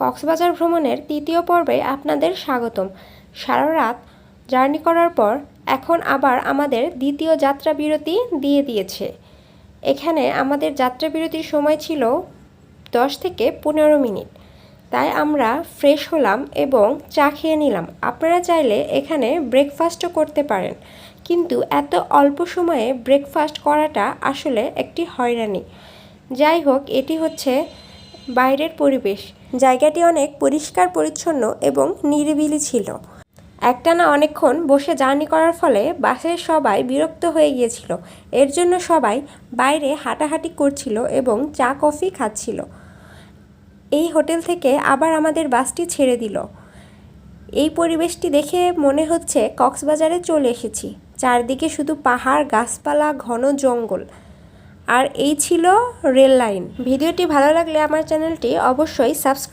কক্সবাজার ভ্রমণের তৃতীয় পর্বে আপনাদের স্বাগতম। সারা রাত জার্নি করার পর এখন আবার আমাদের দ্বিতীয় যাত্রা বিরতি দিয়ে দিয়েছে। এখানে আমাদের যাত্রা বিরতির সময় ছিল 10 থেকে 15 মিনিট। তাই আমরা ফ্রেশ হলাম এবং চা খেয়ে নিলাম। আপনারা চাইলে এখানে ব্রেকফাস্টও করতে পারেন, কিন্তু এত অল্প সময়ে ব্রেকফাস্ট করাটা আসলে একটি হয়রানি। যাই হোক, এটি হচ্ছে বাইরের পরিবেশ। জায়গাটি অনেক পরিষ্কার পরিচ্ছন্ন এবং নিরিবিলি ছিল। একটানা অনেকক্ষণ বসে জার্নি করার ফলে বাসের সবাই বিরক্ত হয়ে গিয়েছিল। এর জন্য সবাই বাইরে হাঁটাহাঁটি করছিল এবং চা কফি খাচ্ছিল। এই হোটেল থেকে আবার আমাদের বাসটি ছেড়ে দিল। এই পরিবেশটি দেখে মনে হচ্ছে কক্সবাজারে চলে এসেছি। চারদিকে শুধু পাহাড়, গাছপালা, ঘন জঙ্গল, আর এই ছিল রেল লাইন। ভিডিওটি ভালো লাগলে আমার চ্যানেলটি অবশ্যই সাবস্ক্রাইব